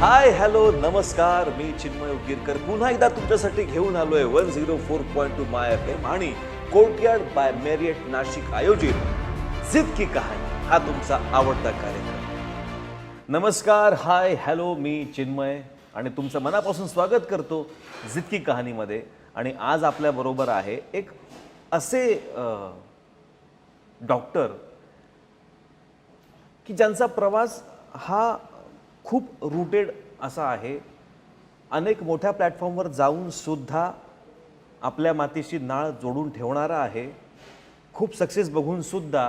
Hi hello नमस्कार, मी चिन्मय उगीरकर पुन्हा एकदा तुमच्यासाठी घेऊन आलोय 104.2 माय FM आणि कोर्टयार्ड बाय मेरियट नाशिक आयोजित जिद की कहाणी हा तुमचा आवडता कार्यक्रम. नमस्कार, हाय हॅलो, मी चिन्मय आणि तुमचं मनापासून स्वागत करतो जिद की कहाणीमध्ये. आणि आज आपल्या बरोबर आहे एक असे डॉक्टर की ज्यांचा प्रवास हा खूप रूटेड असा आहे. अनेक मोठ्या प्लॅटफॉर्मवर जाऊन सुद्धा आपल्या मातीशी नाळ जोडून ठेवणारा आहे. खूप सक्सेस बघून सुद्धा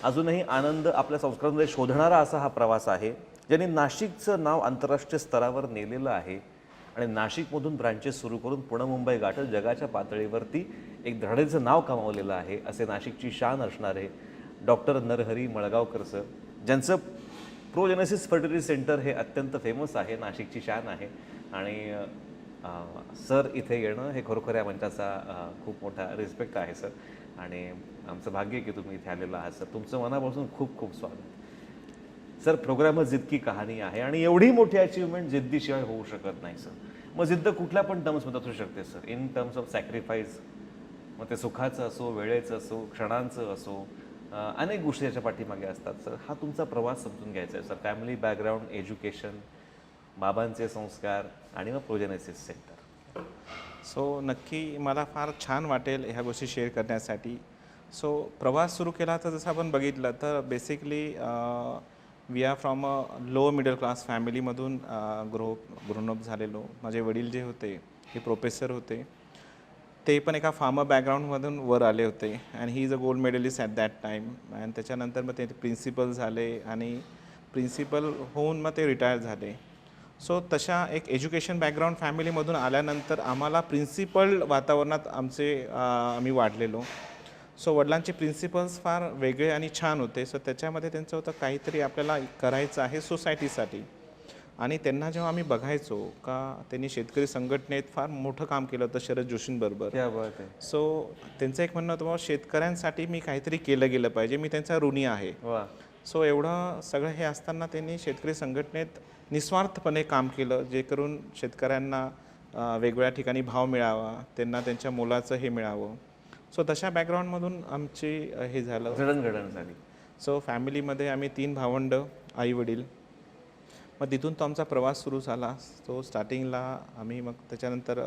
अजूनही आनंद आपल्या संस्कारांमध्ये शोधणारा असा हा प्रवास आहे, ज्याने नाशिकचं नाव आंतरराष्ट्रीय स्तरावर नेलेलं आहे आणि नाशिकमधून ब्रांचेस सुरू करून पुणे मुंबई गाठत जगाच्या पातळीवरती एक धडाडीचं नाव कमावलेलं आहे. असे नाशिकची शान असणारे डॉक्टर नरहरी मळगावकर सर, ज्यांचं प्रोजेनेसिस फर्टिलिटी सेंटर हे अत्यंत फेमस आहे, नाशिकची शान आहे. आणि सर इथे येणं हे खरोखर या मंचाचा खूप मोठा रिस्पेक्ट आहे सर. आणि आमचं भाग्य आहे की तुम्ही इथे आलेलं आहात सर. तुमचं मनापासून खूप खूप स्वागत सर. प्रोग्रामच जिद की कहाणी आहे आणि एवढी मोठी अचिव्हमेंट जिद्दीशिवाय होऊ शकत नाही सर. मग जिद्द कुठल्या पण टर्म्समध्ये असू शकते sir, in terms of sacrifice, मग ते सुखाचं असो, वेळेचं असो, क्षणांचं असो, अनेक गोष्टी याच्या पाठीमागे असतात सर. हा तुमचा प्रवास समजून घ्यायचा आहे सर. फॅमिली बॅकग्राऊंड, एज्युकेशन, बाबांचे संस्कार आणि मग प्रोजेनेसिस सेंटर. सो नक्की मला फार छान वाटेल ह्या गोष्टी शेअर करण्यासाठी. सो प्रवास सुरू केला तर जसं आपण बघितलं तर basically we are from a low middle class फॅमिलीमधून ग्रोनअप झालेलो. माझे वडील जे होते हे प्रोफेसर होते, ते पण एका फार्मर बॅकग्राऊंडमधून वर आले होते and he is a gold medalist at that time. अँड त्याच्यानंतर मग ते प्रिन्सिपल झाले आणि प्रिन्सिपल होऊन मग ते रिटायर झाले. सो तशा एक एज्युकेशन बॅकग्राऊंड फॅमिलीमधून आल्यानंतर आम्हाला प्रिन्सिपल वातावरणात आम्ही वाढलेलो. सो वडिलांचे प्रिन्सिपल्स फार वेगळे आणि छान होते. सो त्याच्यामध्ये त्यांचं होतं काहीतरी आपल्याला करायचं आहे सोसायटीसाठी. आणि त्यांना जेव्हा आम्ही बघायचो का त्यांनी शेतकरी संघटनेत फार मोठं काम केलं होतं शरद जोशींबरोबर. क्या बात आहे. सो त्यांचं एक म्हणणं होतं बाबा शेतकऱ्यांसाठी मी काहीतरी केलं गेलं पाहिजे, मी त्यांचा ऋणी आहे. वा. सो एवढं सगळं हे असताना त्यांनी शेतकरी संघटनेत निस्वार्थपणे काम केलं, जे करून शेतकऱ्यांना वेगवेगळ्या ठिकाणी भाव मिळावा, त्यांना त्यांच्या मोलाचं हे मिळावं. सो तशा बॅकग्राऊंडमधून आमची हे झालं, जडणघडण झाली. सो फॅमिलीमध्ये आम्ही 3 भावंड, आई वडील. मग तिथून तो आमचा प्रवास सुरू झाला. तो स्टार्टिंगला आम्ही मग त्याच्यानंतर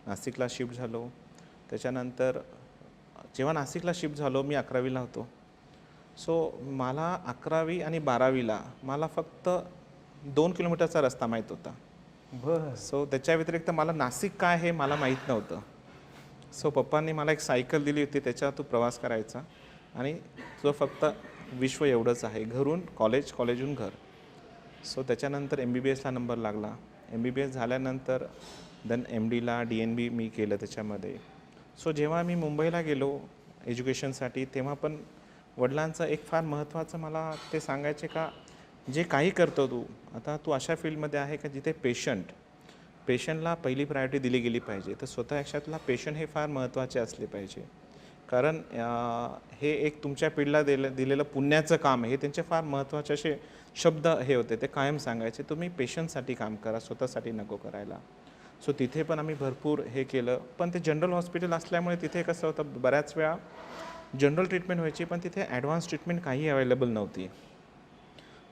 नाशिकला शिफ्ट झालो. त्याच्यानंतर जेव्हा नाशिकला शिफ्ट झालो मी 11वीला होतो. सो मला 11वी आणि 12वीला मला फक्त 2 किलोमीटरचा रस्ता माहीत होता. बरं. सो त्याच्या व्यतिरिक्त मला नाशिक काय हे मला माहीत नव्हतं. सो पप्पांनी मला एक सायकल दिली होती, त्याच्यावर तू प्रवास करायचा आणि तुझं फक्त विश्व एवढंच आहे, घरून कॉलेज, कॉलेजहून घर. सो त्याच्यानंतर MBBSला नंबर लागला. MBBS झाल्यानंतर देन MDला DNB मी केलं त्याच्यामध्ये. सो जेव्हा मी मुंबईला गेलो एज्युकेशनसाठी तेव्हा पण वडिलांचं एक फार महत्त्वाचं मला ते सांगायचे का जे काही करतो तू, आता तू अशा फील्डमध्ये आहे का जिथे पेशंटला पहिली प्रायोरिटी दिली गेली पाहिजे. तर स्वतः याच्यातला पेशंट हे फार महत्त्वाचे असले पाहिजे. कारण हे एक तुमच्या पिढीला दिलेलं पुण्याचं काम आहे. हे त्यांचे फार महत्त्वाचे असे शब्द हे होते, ते कायम सांगायचे तुम्ही पेशंटसाठी काम करा, स्वतःसाठी नको करायला. सो तिथे पण आम्ही भरपूर हे केलं. पण ते जनरल हॉस्पिटल असल्यामुळे तिथे कसं होतं, बऱ्याच वेळा जनरल ट्रीटमेंट व्हायची पण तिथे ॲडव्हान्स ट्रीटमेंट काही अवेलेबल नव्हती.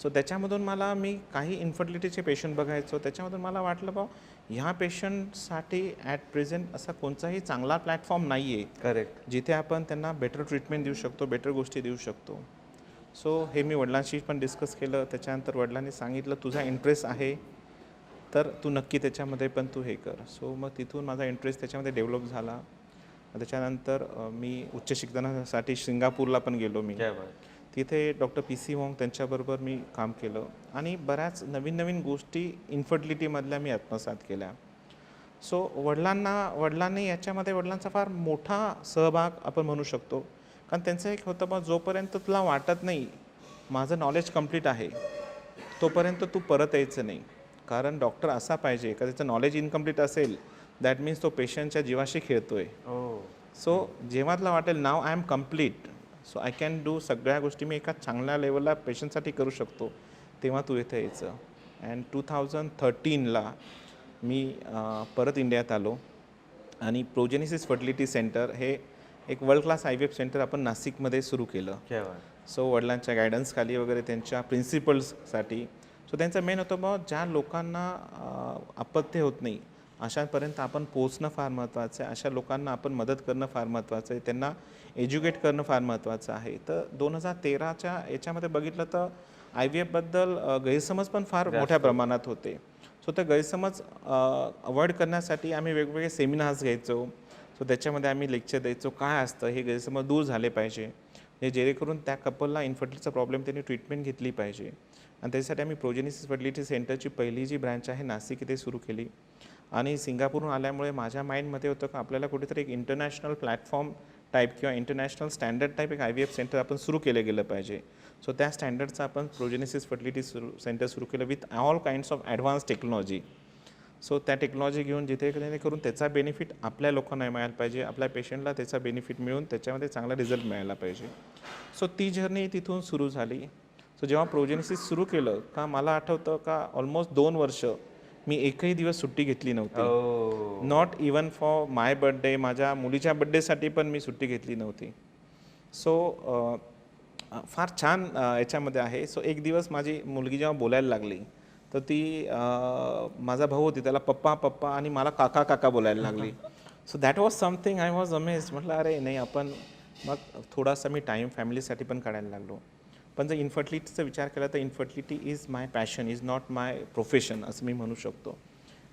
सो त्याच्यामधून मी काही इन्फर्टिलिटीचे पेशंट बघायचो. त्याच्यामधून मला वाटलं बा ह्या पेशंटसाठी ॲट प्रेझेंट असा कोणताही चांगला प्लॅटफॉर्म नाही आहे करेक्ट, जिथे आपण त्यांना बेटर ट्रीटमेंट देऊ शकतो, बेटर गोष्टी देऊ शकतो. सो हे मी वडिलांशी पण डिस्कस केलं. त्याच्यानंतर वडिलांनी सांगितलं तुझा इंटरेस्ट आहे तर तू नक्की त्याच्यामध्ये पण तू हे कर. सो मग तिथून माझा इंटरेस्ट त्याच्यामध्ये डेव्हलप झाला. त्याच्यानंतर मी उच्च शिक्षणासाठी सिंगापूरला पण गेलो. मी क्या बात. तिथे डॉक्टर PC वॉंग त्यांच्याबरोबर मी काम केलं आणि बऱ्याच नवीन नवीन गोष्टी इन्फर्टिलिटीमधल्या मी आत्मसात केल्या. सो वडिलांनी याच्यामध्ये वडिलांचा फार मोठा सहभाग आपण म्हणू शकतो. कारण त्यांचं एक होतं बा जोपर्यंत तुला वाटत नाही माझं नॉलेज कंप्लीट आहे तोपर्यंत तू परत यायचं नाही. कारण डॉक्टर असा पाहिजे का त्याचं नॉलेज इनकम्प्लीट असेल दॅट मीन्स तो पेशंटच्या जीवाशी खेळतो आहे. सो जेव्हा तुला वाटेल now I am complete, so I can do सगळ्या गोष्टी मी एका चांगल्या लेवलला पेशंटसाठी करू शकतो, तेव्हा तू इथे यायचं. अँड 2013ला मी परत इंडियात आलो आणि प्रोजेनेसिस फर्टिलिटी सेंटर हे एक world class I V F centre आपण नाशिकमध्ये सुरू केलं. सो वडिलांच्या गायडन्सखाली वगैरे त्यांच्या प्रिन्सिपल्ससाठी. सो त्यांचं मेन होतं बा ज्या लोकांना अपत्य होत नाही अशांपर्यंत आपण पोचणं फार महत्त्वाचं आहे, अशा लोकांना आपण मदत करणं फार महत्त्वाचं आहे, त्यांना एज्युकेट करणं फार महत्त्वाचं आहे. तर 2013च्या याच्यामध्ये बघितलं तर आय व्ही एफबद्दल गैरसमज पण फार मोठ्या प्रमाणात होते. सो ते गैरसमज अवॉइड करण्यासाठी आम्ही वेगवेगळे सेमिनार्स घ्यायचो. सो त्याच्यामध्ये आम्ही लेक्चर द्यायचो काय असतं, हे गैरसमज दूर झाले पाहिजे, हे जेणेकरून त्या कपलला इन्फर्टिलिटीचा प्रॉब्लेम त्यांनी ट्रीटमेंट घेतली पाहिजे. आणि त्यासाठी आम्ही प्रोजेनेसिस फर्टिलिटी सेंटरची पहिली जी ब्रँच आहे नाशिक इथे सुरू केली. आणि सिंगापूरहून आल्यामुळे माझ्या माइंडमध्ये होतं का आपल्याला कुठेतरी एक इंटरनॅशनल प्लॅटफॉर्म टाईप किंवा इंटरनॅशनल स्टँडर्ड टाईप एक आय व्ही एफ सेंटर आपण सुरू केलं गेलं पाहिजे. सो त्या स्टँडर्डचं आपण प्रोजेनेसिस फर्टिलिटी सेंटर सुरू केलं with all kinds of advance technology. So त्या टेक्नॉलॉजी घेऊन जिथे करून त्याचा बेनिफिट आपल्या लोकांना मिळायला पाहिजे, आपल्या पेशंटला त्याचा बेनिफिट मिळून त्याच्यामध्ये चांगला रिझल्ट मिळायला पाहिजे. सो ती जर्नी तिथून सुरू झाली. सो जेव्हा प्रोजेनेसिस सुरू केलं का मला आठवतं का ऑलमोस्ट 2 वर्ष मी एकही दिवस सुट्टी घेतली नव्हती. Not even for my birthday, माझ्या मुलीच्या बड्डेसाठी पण मी सुट्टी घेतली नव्हती. सो फार छान याच्यामध्ये आहे. सो एक दिवस माझी मुलगी जेव्हा बोलायला लागली तर ती माझा भाऊ होती त्याला पप्पा पप्पा आणि मला काका काका बोलायला लागली. So that was something I was अमेज. म्हटलं अरे नाही आपण मग थोडासा मी टाईम फॅमिलीसाठी पण काढायला लागलो. पण जर इन्फर्टिलिटीचा विचार केला तर infertility is my passion, is not my profession असं मी म्हणू शकतो.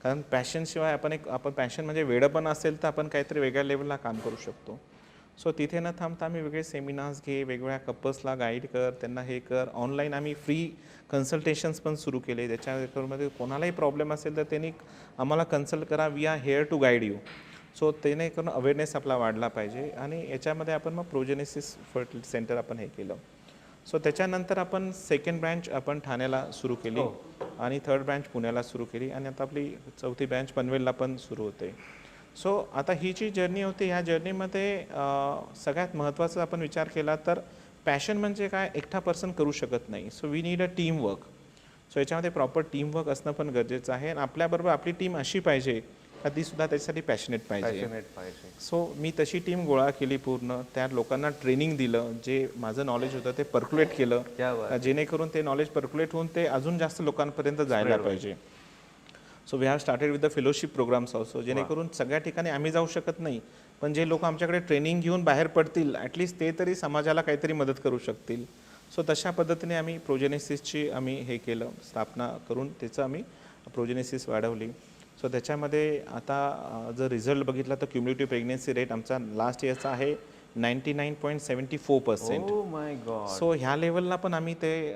कारण पॅशनशिवाय आपण पॅशन म्हणजे वेडं पण असेल तर आपण काहीतरी वेगळ्या लेवलला काम करू शकतो. सो तिथे न थांबता आम्ही वेगळे सेमिनार्स वेगवेगळ्या कपल्सला गाईड कर, त्यांना हे कर. ऑनलाईन आम्ही फ्री कन्सल्टेशन्स पण सुरू केले. त्याच्यामध्ये कोणालाही प्रॉब्लेम असेल तर त्यांनी आम्हाला कन्सल्ट करा, we are here to guide you. So त्याने करून अवेअरनेस आपला वाढला पाहिजे. आणि याच्यामध्ये आपण मग प्रोजेनेसिस फर्टिलिटी सेंटर आपण हे केलं. सो त्याच्यानंतर आपण सेकंड ब्रँच आपण ठाण्याला सुरू केली आणि थर्ड ब्रँच पुण्याला सुरू केली आणि आता आपली चौथी ब्रँच पनवेलला पण सुरू होते. सो आता ही जी जर्नी होती ह्या जर्नीमध्ये सगळ्यात महत्त्वाचा आपण विचार केला तर पॅशन म्हणजे काय एकटा पर्सन करू शकत नाही. So we need a team work. So याच्यामध्ये प्रॉपर टीम वर्क असणं पण गरजेचं आहे आणि आपल्याबरोबर आपली टीम अशी पाहिजे का ती सुद्धा त्याच्यासाठी पॅशनेट पाहिजे. सो मी तशी टीम गोळा केली पूर्ण. त्या लोकांना ट्रेनिंग दिलं, जे माझं नॉलेज होतं ते पर्क्युलेट केलं जेणेकरून ते नॉलेज पर्क्युलेट होऊन ते अजून जास्त लोकांपर्यंत जायला पाहिजे. So we have started with the fellowship programmes also, जेणेकरून सगळ्या ठिकाणी आम्ही जाऊ शकत नाही पण जे लोक आमच्याकडे ट्रेनिंग घेऊन बाहेर पडतील ॲटलिस्ट ते तरी समाजाला काहीतरी मदत करू शकतील. सो तशा पद्धतीने आम्ही प्रोजेनेसिसची आम्ही हे केलं, स्थापना करून त्याचं आम्ही प्रोजेनेसिस वाढवली. सो त्याच्यामध्ये आता जर रिझल्ट बघितला तर क्युम्युलेटिव्ह प्रेग्नेन्सी रेट आमचा लास्ट इयरचा आहे 99.74%. माय गॉड. सो ह्या लेवलला पण आम्ही ते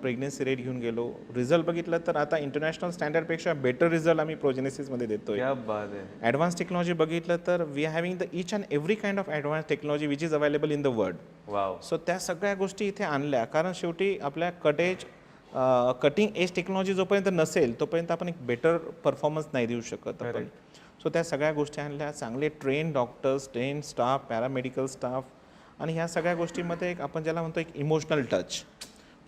प्रेग्नेन्सी रेट घेऊन गेलो. रिझल्ट बघितलं तर आता इंटरनॅशनल स्टँडर्डपेक्षा बेटर रिझल्ट आम्ही प्रोजेनेसिसमध्ये देतोय. ॲडव्हान्स टेक्नॉलॉजी बघितलं तर we are having the each and every kind of advance technology which is available in the world. So त्या सगळ्या गोष्टी इथे आणल्या कारण शेवटी आपल्या कटिंग एज टेक्नॉलॉजी जोपर्यंत नसेल तोपर्यंत आपण एक बेटर परफॉर्मन्स नाही देऊ शकत आपण. सो त्या सगळ्या गोष्टी आणल्या, चांगले train doctors, train staff, paramedical staff आणि ह्या सगळ्या गोष्टीमध्ये एक आपण ज्याला म्हणतो एक इमोशनल टच.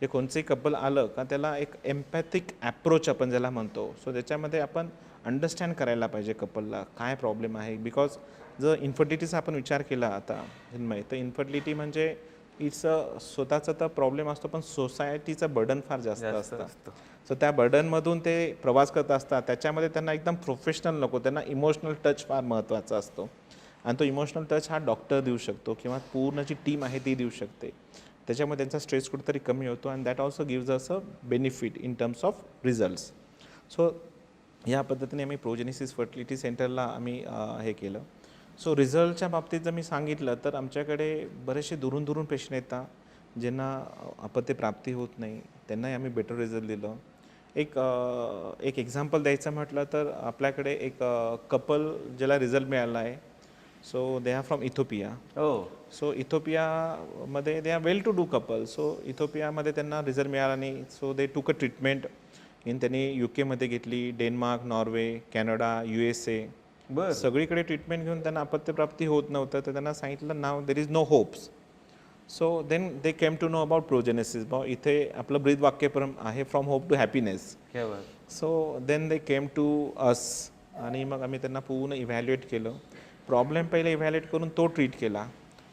जे कोणचंही कपल आलं का त्याला एक एम्पॅथिक ॲप्रोच आपण ज्याला म्हणतो. सो त्याच्यामध्ये आपण अंडरस्टँड करायला पाहिजे कपलला काय प्रॉब्लेम आहे. बिकॉज जर इन्फर्टिलिटीचा आपण विचार केला आता जन्मय तर इन्फर्टिलिटी म्हणजे इट्स स्वतःचा तर प्रॉब्लेम असतो पण सोसायटीचं बर्डन फार जास्त असतं. सो त्या बर्डनमधून ते प्रवास करत असतात. त्याच्यामध्ये त्यांना एकदम प्रोफेशनल नको, त्यांना इमोशनल टच फार महत्त्वाचा असतो आणि तो इमोशनल टच हा डॉक्टर देऊ शकतो किंवा पूर्ण जी टीम आहे ती देऊ शकते. त्याच्यामुळे त्यांचा स्ट्रेस कुठेतरी कमी होतो and that also gives us a benefit in terms of results. So या पद्धतीने आम्ही प्रोजेनेसिस फर्टिलिटी सेंटरला आम्ही हे केलं. सो रिझल्टच्या बाबतीत जर मी सांगितलं तर आमच्याकडे बरेचसे दुरून दुरून पेशंट येतात ज्यांना अपत्य प्राप्ती होत नाही, त्यांनाही आम्ही बेटर रिझल्ट दिलं. एक एक्झाम्पल द्यायचं म्हटलं तर आपल्याकडे एक कपल ज्याला रिझल्ट मिळाला आहे. So they are from Ethiopia. So इथोपियामध्ये they are well to do couple. So इथोपियामध्ये त्यांना रिझल्ट मिळाला नाही. So they took a treatment त्यांनी UK घेतली, डेन्मार्क, नॉर्वे, कॅनडा, USA सगळीकडे ट्रीटमेंट घेऊन त्यांना अपत्यप्राप्ती होत नव्हतं. तर त्यांना सांगितलं now there is no hopes. So then they came to know about Progenesis. बा इथे आपलं ब्रीद वाक्य पण आहे, फ्रॉम होप टू हॅपीनेस. क्या बात. So then they came to us, आणि मग आम्ही त्यांना पूर्ण इव्हॅल्युएट केलं. प्रॉब्लेम पहिले इव्हॅल्युएट करून तो ट्रीट केला,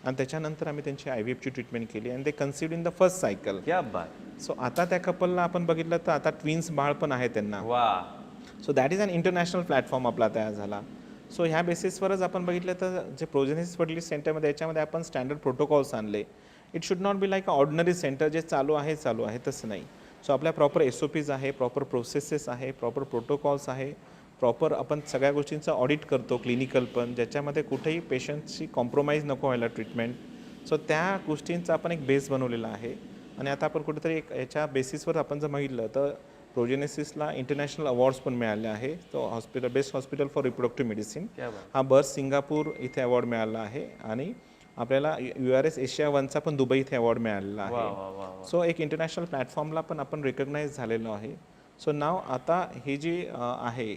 आणि त्याच्यानंतर आम्ही त्यांची IVFची ट्रीटमेंट केली, आणि ते conceived in the first cycle. क्या बात. सो आता त्या कपलला आपण बघितलं तर आता ट्विन्स बाळ पण आहे त्यांना. वा. So that is an international platform आपला तयार झाला. सो ह्या बेसिसवरच आपण बघितलं तर जे प्रोजेनेसिस फर्टिलिटी सेंटरमध्ये याच्यामध्ये आपण स्टँडर्ड प्रोटोकॉल्स आणले. It should not be like a ordinary centre जे चालू आहे तसं नाही. सो आपल्या प्रॉपर SOPs आहे, प्रॉपर प्रोसेसेस आहे, प्रॉपर प्रोटोकॉल्स आहे, प्रॉपर आपण सगळ्या गोष्टींचं ऑडिट करतो, क्लिनिकल पण, ज्याच्यामध्ये कुठेही पेशंटची कॉम्प्रोमाइज नको व्हायला ट्रीटमेंट. सो त्या गोष्टींचा आपण एक बेस बनवलेला आहे, आणि आता आपण कुठेतरी एक याच्या बेसिसवर आपण जर बघितलं तर प्रोजेनेसिसला इंटरनॅशनल अवॉर्ड्स पण मिळाले आहे. तो hospital, best hospital for reproductive medicine क्या बात. हा बर्थ सिंगापूर इथे अवॉर्ड मिळाला आहे, आणि आपल्याला URS एशिया 1चा पण दुबई इथे अवॉर्ड मिळालेला वा आहे. वा वा वा. सो एक इंटरनॅशनल प्लॅटफॉर्मला पण आपण रिकग्नाइज झालेलो आहे. सो नाव आता ही जी आहे,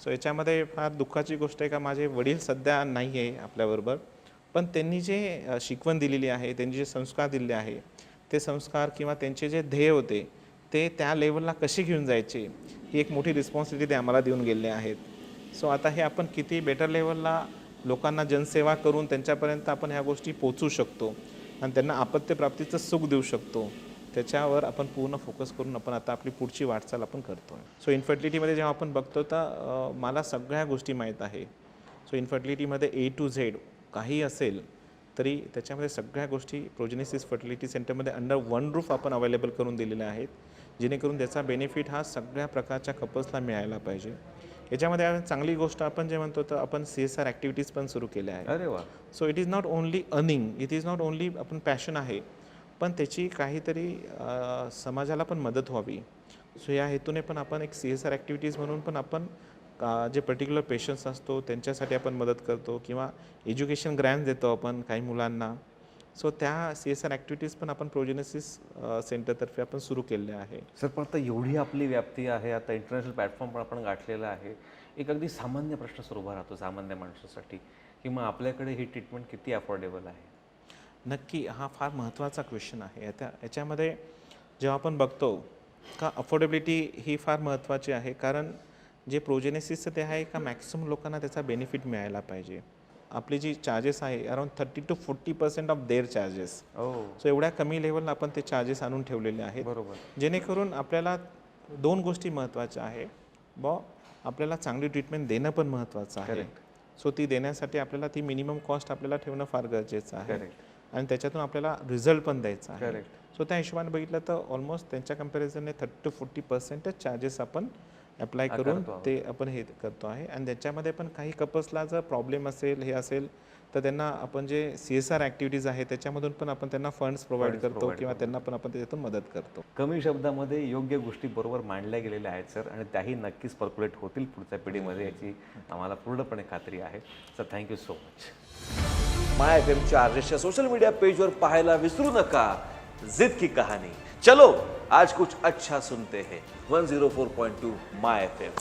सो याच्यामध्ये फार दुःखाची गोष्ट आहे का माझे वडील सध्या नाही आहे आपल्याबरोबर, पण त्यांनी जे शिकवण दिलेली आहे, त्यांनी जे संस्कार दिलेले आहे, ते संस्कार किंवा त्यांचे जे ध्येय होते ते त्या लेवलला कसे घेऊन जायचे, ही एक मोठी रिस्पॉन्सिबिलिटी ते आम्हाला देऊन गेलेले आहेत. सो आता हे आपण किती बेटर लेवलला लोकांना जनसेवा करून त्यांच्यापर्यंत आपण ह्या गोष्टी पोचू शकतो, आणि त्यांना आपत्त्यप्राप्तीचं सुख देऊ शकतो, त्याच्यावर आपण पूर्ण फोकस करून आपण आता आपली पुढची वाटचाल आपण करतो आहे. सो इन्फर्टिलिटीमध्ये जेव्हा आपण बघतो तर मला सगळ्या गोष्टी माहीत आहे. सो इन्फर्टिलिटीमध्ये A to Z काही असेल तरी त्याच्यामध्ये सगळ्या गोष्टी प्रोजेनेसिस फर्टिलिटी सेंटरमध्ये अंडर वन रूफ आपण अवेलेबल करून दिलेल्या आहेत, जेणेकरून त्याचा बेनिफिट हा सगळ्या प्रकारच्या कपल्सला मिळायला पाहिजे. याच्यामध्ये चांगली गोष्ट आपण जे म्हणतो तर आपण CSR ॲक्टिव्हिटीज पण सुरू केल्या आहेत. अरे वा. So it is not only earning, it is not only आपण पॅशन आहे, पण त्याची काहीतरी समाजाला पण मदत व्हावी. सो या हेतूने पण आपण एक CSR ॲक्टिव्हिटीज म्हणून पण आपण जे पर्टिक्युलर पेशंट्स असतो त्यांच्यासाठी आपण मदत करतो, किंवा एज्युकेशन ग्रँट देतो आपण काही मुलांना. सो त्या CSR ॲक्टिव्हिटीज पण आपण प्रोजेनेसिस सेंटरतर्फे आपण सुरू केलेल्या आहे. सर, पण आता एवढी आपली व्याप्ती आहे, आता इंटरनॅशनल प्लॅटफॉर्म पण आपण गाठलेला आहे. एक अगदी सामान्य प्रश्न सर उभा राहतो सामान्य माणसासाठी, की मग आपल्याकडे ही ट्रीटमेंट किती अफोर्डेबल आहे? नक्की हा फार महत्त्वाचा क्वेश्चन आहे. याच्यामध्ये जेव्हा आपण बघतो का अफोर्डेबिलिटी ही फार महत्त्वाची आहे, कारण जे प्रोजेनेसिसचं ते आहे का मॅक्सिमम लोकांना त्याचा बेनिफिट मिळायला पाहिजे. आपली जी चार्जेस आहे around 30 to 40% of their charges. So एवढ्या कमी लेवलला आपण ते चार्जेस आणून ठेवलेले आहेत, बरोबर. जेणेकरून आपल्याला दोन गोष्टी महत्त्वाच्या आहे. आपल्याला चांगली ट्रीटमेंट देणं पण महत्त्वाचं आहे. सो ती देण्यासाठी आपल्याला ती मिनिमम कॉस्ट आपल्याला ठेवणं फार गरजेचं आहे, आणि त्याच्यातून आपल्याला रिझल्ट पण द्यायचा आहे. सो त्या हिशोबाने बघितलं तर ऑलमोस्ट त्यांच्या कंपॅरिझनने 30 to 40% चार्जेस आपण अप्लाय करून ते आपण हे करतो आहे. आणि त्याच्यामध्ये पण काही कपल्सला जर प्रॉब्लेम असेल, हे असेल, तर त्यांना आपण जे CSR ॲक्टिव्हिटीज आहे त्याच्यामधून पण आपण त्यांना फंड्स प्रोव्हाइड करतो, किंवा त्यांना पण आपण त्याच्यातून मदत करतो. कमी शब्दामध्ये योग्य गोष्टी बरोबर मांडल्या गेलेल्या आहेत सर, आणि त्याही नक्कीच पर्क्युलेट होतील पुढच्या पिढीमध्ये, याची आम्हाला पूर्णपणे खात्री आहे. Sir, thank you so much. MyFM RJच्या सोशल मीडिया पेजवर पाहायला विसरू नका जिद की कहानी. चलो आज कुछ अच्छा सुनते हैं. 104.2 MyFM.